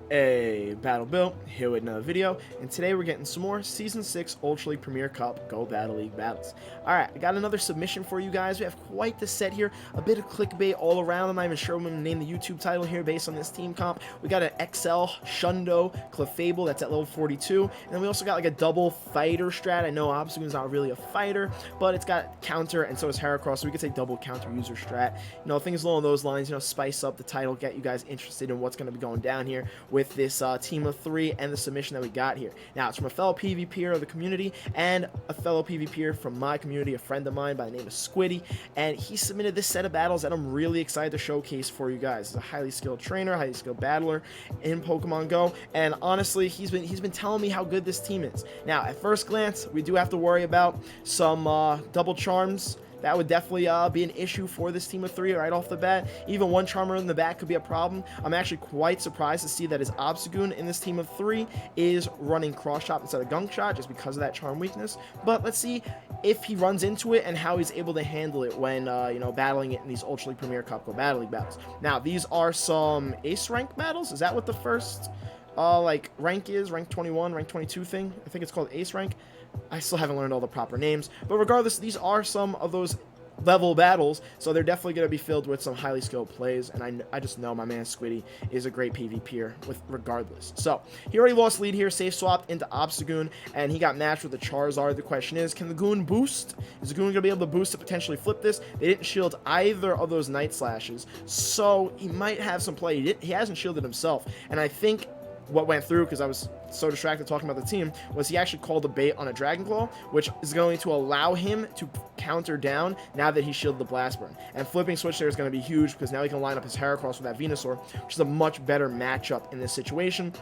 Hey, Battle Bill, here with another video, and today we're getting some more Season 6 Ultra League Premier Cup Go Battle League battles. Alright, I got another submission for you guys. We have quite the set here, a bit of clickbait all around. I'm not even sure I'm going to name the YouTube title here based on this team comp. We got an XL Clefable that's at level 42, and then we also got like a double fighter strat. I know Obstagoon's not really a fighter, but it's got counter, and so is Heracross, so we could say double counter user strat. You know, things along those lines, you know, spice up the title, get you guys interested in what's going to be going down here with this team of 3 and the submission that we got here. Now, it's from a fellow PvPer of the community and a fellow PvPer from my community, a friend of mine by the name of Squiddy, and he submitted this set of battles that I'm really excited to showcase for you guys. He's a highly skilled trainer, highly skilled battler in Pokemon Go, and honestly, he's been telling me how good this team is. Now, at first glance, we do have to worry about some double charms. That would definitely be an issue for this team of 3 right off the bat. Even one Charmer in the back could be a problem. I'm actually quite surprised to see that his Obstagoon in this team of 3 is running Cross Chop instead of Gunk Shot just because of that charm weakness. But let's see if he runs into it and how he's able to handle it when, you know, battling it in these Ultra League Premier Cup Go Battle League battles. Now, these are some Ace rank battles. Is that what the first like rank is? Rank 21, rank 22 thing? I think it's called Ace rank. I still haven't learned all the proper names, but regardless, these are some of those level battles, so they're definitely going to be filled with some highly skilled plays, and I just know my man Squiddy is a great PvPer with regardless. So he already lost lead here, safe swapped into Obstagoon, and he got matched with the Charizard. The question is, can the Goon boost? Is the Goon going to be able to boost to potentially flip this? They didn't shield either of those Night Slashes, so he might have some play. He hasn't shielded himself, and I think what went through, because I was so distracted talking about the team, was he actually called a bait on a Dragon Claw, which is going to allow him to counter down now that he shielded the Blast Burn. And flipping switch there is going to be huge, because now he can line up his Heracross with that Venusaur, which is a much better matchup in this situation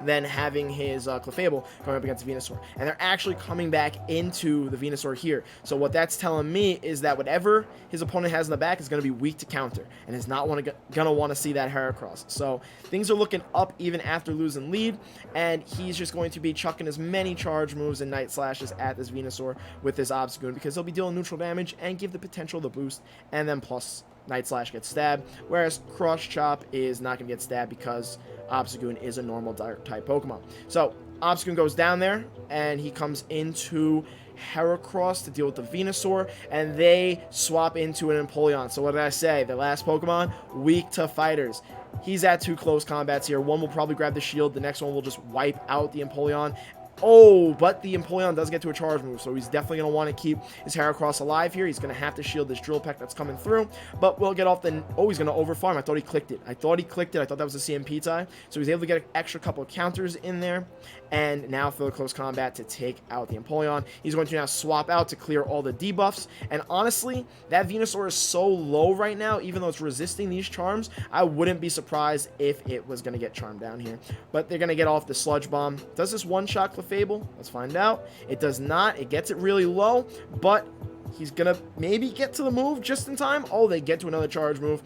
than having his Clefable going up against Venusaur. And they're actually coming back into the Venusaur here. So what that's telling me is that whatever his opponent has in the back is going to be weak to counter and is not going to want to see that Heracross. So things are looking up even after losing lead, and he's just going to be chucking as many charge moves and Night Slashes at this Venusaur with this Obstagoon, because he'll be dealing neutral damage and give the potential the boost, and then plus Night Slash gets stabbed, whereas Cross Chop is not going to get stabbed because Obstagoon is a normal Dark type Pokemon. So Obstagoon goes down there, and he comes into Heracross to deal with the Venusaur, and they swap into an Empoleon. So what did I say? The last Pokemon, weak to fighters. He's at 2 close combats here. One will probably grab the shield. The next one will just wipe out the Empoleon. Oh, but the Empoleon does get to a charge move, so he's definitely going to want to keep his Heracross alive here. He's going to have to shield this Drill Peck that's coming through, but we'll get off the... Oh, he's going to overfarm. I thought he clicked it. I thought that was a CMP tie, so he's able to get an extra couple of counters in there, and now for the close combat to take out the Empoleon. He's going to now swap out to clear all the debuffs, and honestly, that Venusaur is so low right now, even though it's resisting these charms, I wouldn't be surprised if it was going to get charmed down here. But they're going to get off the Sludge Bomb. Does this one-shot Clefable? Let's find out. It does not. It gets it really low, but he's going to maybe get to the move just in time. Oh, they get to another charge move,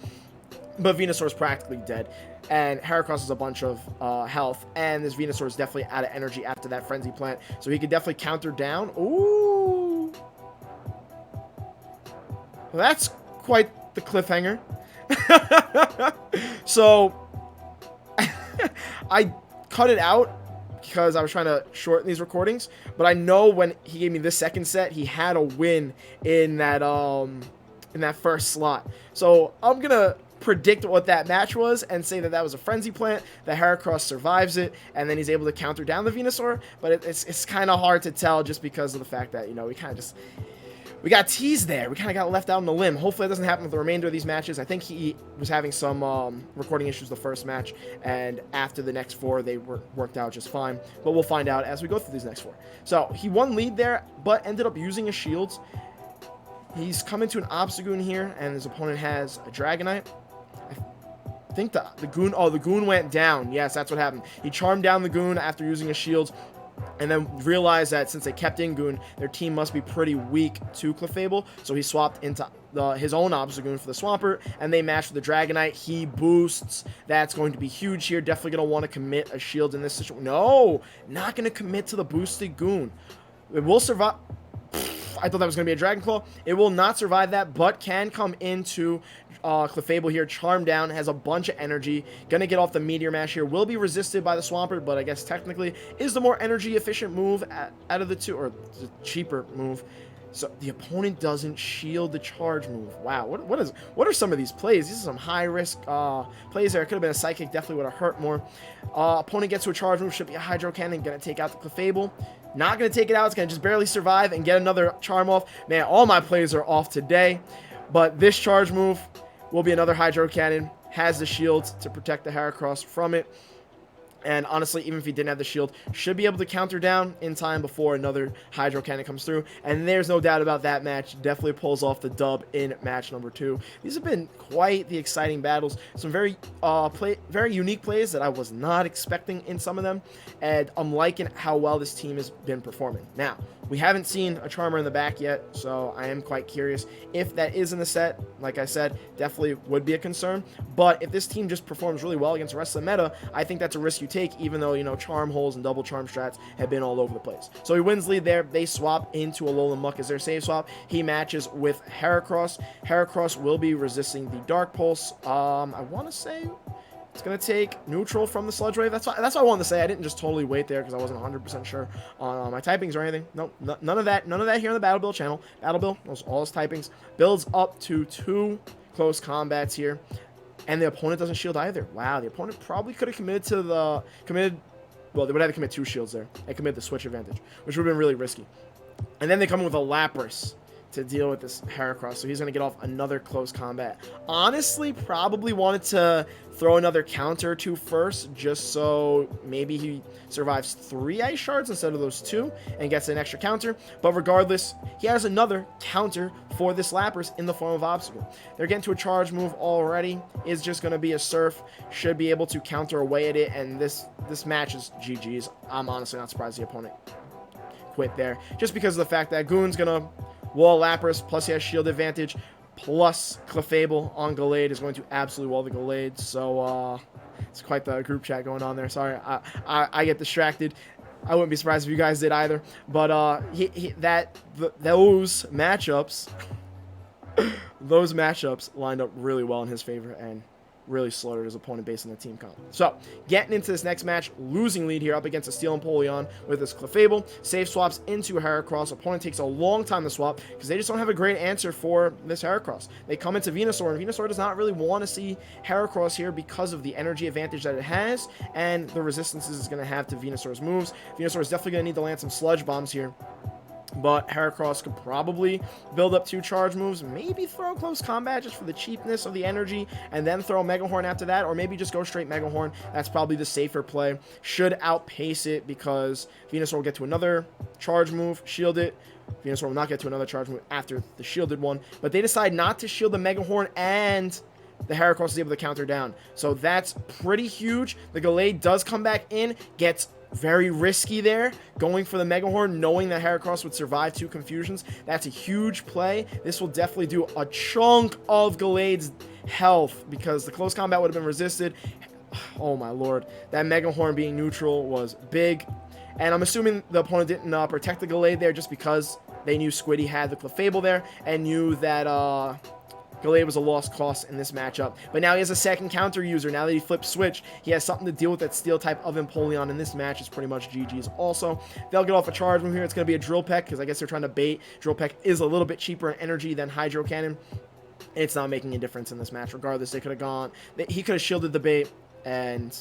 but Venusaur's practically dead, and Heracross has a bunch of health, and this Venusaur is definitely out of energy after that Frenzy Plant, so he could definitely counter down. Ooh. Well, that's quite the cliffhanger. So, I cut it out because I was trying to shorten these recordings, but I know when he gave me this second set, he had a win in that first slot. So I'm gonna predict what that match was and say that was a Frenzy Plant. The Heracross survives it, and then he's able to counter down the Venusaur. But it's kind of hard to tell just because of the fact that, you know, we got teased there. We kind of got left out on the limb. Hopefully it doesn't happen with the remainder of these matches. I think he was having some recording issues the first match, and after the next 4, they worked out just fine. But we'll find out as we go through these next 4. So he won lead there, but ended up using his shields. He's coming to an Obstagoon here, and his opponent has a Dragonite. I think the Goon... Oh, the Goon went down. Yes, that's what happened. He charmed down the Goon after using his shields, and then realized that since they kept in Goon, their team must be pretty weak to Clefable, so he swapped into his own Obstagoon for the Swampert, and they matched with the Dragonite. He boosts. That's going to be huge here. Definitely going to want to commit a shield in this situation. No, not going to commit to the boosted Goon. It will survive... I thought that was going to be a Dragon Claw. It will not survive that, but can come into Clefable here, Charm Down, has a bunch of energy, gonna get off the Meteor Mash here, will be resisted by the Swampert, but I guess technically is the more energy efficient move out of the two, or the cheaper move. So the opponent doesn't shield the charge move. Wow, what are some of these plays? These are some high risk plays there. It could have been a Psychic, definitely would have hurt more. Opponent gets to a charge move, should be a Hydro Cannon, gonna take out the Clefable. Not gonna take it out, it's gonna just barely survive and get another charm off. Man, all my plays are off today, but this charge move will be another Hydro Cannon, has the shield to protect the Heracross from it. And honestly, even if he didn't have the shield, should be able to counter down in time before another Hydro Cannon comes through. And there's no doubt about that match. Definitely pulls off the dub in match number 2. These have been quite the exciting battles. Some very unique plays that I was not expecting in some of them. And I'm liking how well this team has been performing. Now, we haven't seen a Charmer in the back yet, so I am quite curious if that is in the set. Like I said, definitely would be a concern. But if this team just performs really well against the rest of the meta, I think that's a risk you take, even though, you know, Charm Holes and Double Charm strats have been all over the place. So he wins lead there. They swap into Alolan Muck as their save swap. He matches with Heracross. Heracross will be resisting the Dark Pulse. I want to say it's going to take neutral from the Sludge Wave. That's what I wanted to say. I didn't just totally wait there because I wasn't 100% sure on my typings or anything. Nope, none of that. None of that here on the Battle Build channel. Battle Build, those all his typings. Builds up to 2 close combats here. And the opponent doesn't shield either. Wow, the opponent probably could have committed, well, they would have to commit 2 shields there and commit the switch advantage, which would have been really risky. And then they come in with a Lapras to deal with this Heracross, so he's going to get off another close combat. Honestly, probably wanted to throw another counter or 2 first, just so maybe he survives 3 Ice Shards instead of those 2 and gets an extra counter. But regardless, he has another counter for this Lapras in the form of Obstacle. They're getting to a charge move already. Is just going to be a Surf. Should be able to counter away at it, and this match is GG's. I'm honestly not surprised the opponent quit there, just because of the fact that Goon's going to wall Lapras, plus he has shield advantage, plus Clefable on Gallade is going to absolutely wall the Gallade. So it's quite the group chat going on there. Sorry, I get distracted. I wouldn't be surprised if you guys did either. But those matchups lined up really well in his favor and really slaughtered his opponent based on the team comp. So, getting into this next match, losing lead here up against a Steel Empoleon with this Clefable. Save swaps into Heracross. Opponent takes a long time to swap because they just don't have a great answer for this Heracross. They come into Venusaur, and Venusaur does not really want to see Heracross here because of the energy advantage that it has and the resistances it's going to have to Venusaur's moves. Venusaur is definitely going to need to land some Sludge Bombs here. But Heracross could probably build up 2 charge moves, maybe throw close combat just for the cheapness of the energy, and then throw Mega Horn after that, or maybe just go straight Mega Horn. That's probably the safer play. Should outpace it because Venusaur will get to another charge move, shield it. Venusaur will not get to another charge move after the shielded one, but they decide not to shield the Mega Horn, and the Heracross is able to counter down. So that's pretty huge. The Gallade does come back in, gets very risky there, going for the Mega Horn, knowing that Heracross would survive 2 confusions. That's a huge play. This will definitely do a chunk of Gallade's health because the close combat would have been resisted. Oh my lord. That Mega Horn being neutral was big. And I'm assuming the opponent didn't protect the Gallade there just because they knew Squiddy had the Clefable there and knew that Gallade was a lost cause in this matchup. But now he has a second counter user. Now that he flipped switch, he has something to deal with that steel type of Empoleon, and this match is pretty much GG's also. They'll get off a charge move here. It's going to be a Drill Peck because I guess they're trying to bait. Drill Peck is a little bit cheaper in energy than Hydro Cannon. It's not making a difference in this match. Regardless, they could have gone. He could have shielded the bait, and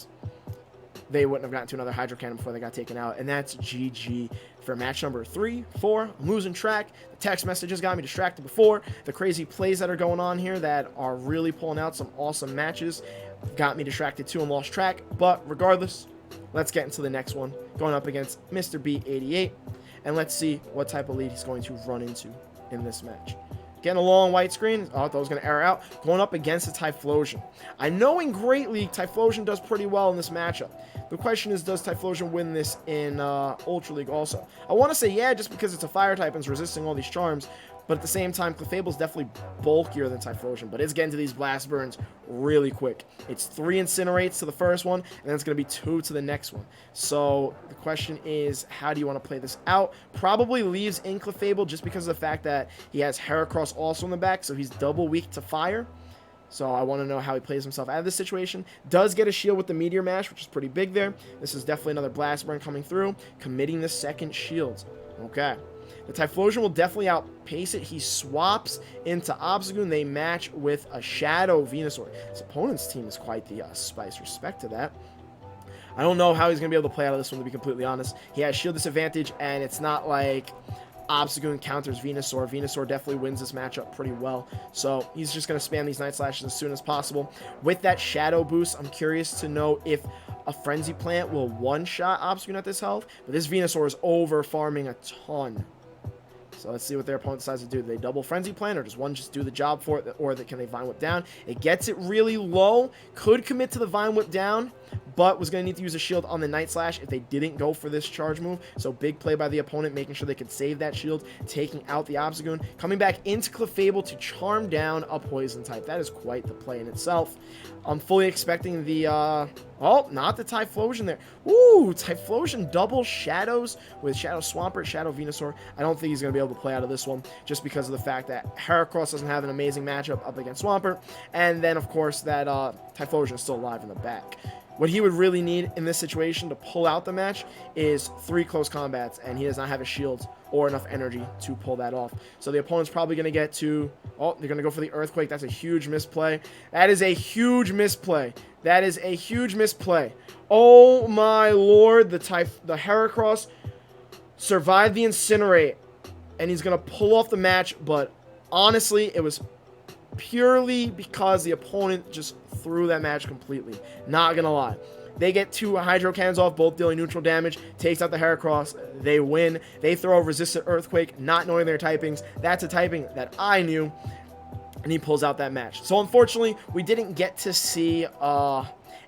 they wouldn't have gotten to another Hydro Cannon before they got taken out. And that's GG for match number 3, 4. I'm losing track. The text messages got me distracted before. The crazy plays that are going on here that are really pulling out some awesome matches got me distracted too and lost track. But regardless, let's get into the next one. Going up against Mr. B88. And let's see what type of lead he's going to run into in this match. Getting a long white screen. Oh, I thought I was going to error out. Going up against a Typhlosion. I know in Great League, Typhlosion does pretty well in this matchup. The question is, does Typhlosion win this in Ultra League also? I want to say yeah, just because it's a fire type and it's resisting all these charms. But at the same time, Clefable's definitely bulkier than Typhlosion, but it's getting to these blast burns really quick. It's 3 Incinerates to the first one, and then it's going to be 2 to the next one. So the question is, how do you want to play this out? Probably leaves in Clefable just because of the fact that he has Heracross also in the back, so he's double weak to fire. So I want to know how he plays himself out of this situation. Does get a shield with the Meteor Mash, which is pretty big there. This is definitely another Blast Burn coming through, committing the second shield. Okay. The Typhlosion will definitely outpace it. He swaps into Obstagoon. They match with a Shadow Venusaur. His opponent's team is quite the spice. Respect to that. I don't know how he's going to be able to play out of this one, to be completely honest. He has shield disadvantage, and it's not like Obstagoon counters Venusaur. Venusaur definitely wins this matchup pretty well. So he's just going to spam these Night Slashes as soon as possible. With that Shadow boost, I'm curious to know if a Frenzy Plant will one-shot Obstagoon at this health. But this Venusaur is over-farming a ton. So let's see what their opponent decides to do. Do they double Frenzy Plant, or does one just do the job for it, or can they Vine Whip down? It gets it really low. Could commit to the Vine Whip down, but was going to need to use a shield on the Night Slash if they didn't go for this charge move. So big play by the opponent, making sure they could save that shield, taking out the Obstagoon, coming back into Clefable to charm down a Poison type. That is quite the play in itself. I'm fully expecting the, oh, not the Typhlosion there. Ooh, Typhlosion double Shadows with Shadow Swampert, Shadow Venusaur. I don't think he's going to be able to play out of this one just because of the fact that Heracross doesn't have an amazing matchup up against Swampert. And then, of course, that Typhlosion is still alive in the back. What he would really need in this situation to pull out the match is 3 close combats, and he does not have a shield or enough energy to pull that off. So the opponent's probably going to get to, oh, they're going to go for the Earthquake. That's a huge misplay. That is a huge misplay. That is a huge misplay. Oh my lord, the Heracross survived the Incinerate, and he's going to pull off the match, but honestly, it was purely because the opponent just threw that match completely. Not gonna lie. They get 2 Hydro Cannons off, both dealing neutral damage, takes out the Heracross, they win. They throw a Resistant Earthquake, not knowing their typings. That's a typing that I knew, and he pulls out that match. So unfortunately, we didn't get to see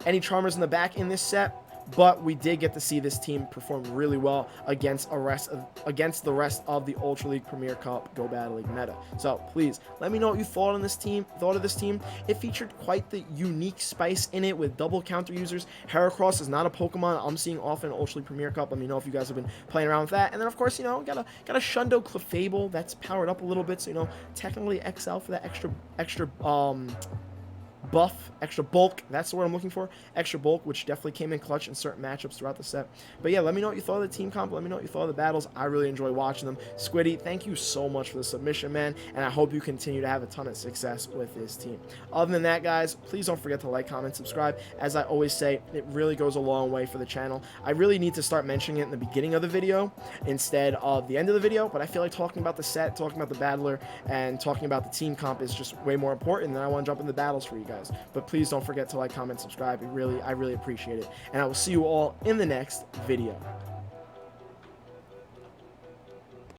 any Charmers in the back in this set, but we did get to see this team perform really well against the rest of the Ultra League Premier Cup Go Battle League meta. So please let me know what you thought of this team. It featured quite the unique spice in it with double counter users. Heracross is not a Pokemon I'm seeing often in Ultra League Premier Cup. Let me know if you guys have been playing around with that. And then of course, you know, got a Shundo Clefable that's powered up a little bit, so you know, technically XL for that extra buff, extra bulk. That's the word I'm looking for. Extra bulk, which definitely came in clutch in certain matchups throughout the set. But yeah, let me know what you thought of the team comp. Let me know what you thought of the battles. I really enjoy watching them. Squiddy, thank you so much for the submission, man. And I hope you continue to have a ton of success with this team. Other than that, guys, please don't forget to like, comment, subscribe. As I always say, it really goes a long way for the channel. I really need to start mentioning it in the beginning of the video instead of the end of the video. But I feel like talking about the set, talking about the battler, and talking about the team comp is just way more important than I want to jump into the battles for you guys. But please don't forget to like, comment, subscribe. I really appreciate it. And I will see you all in the next video.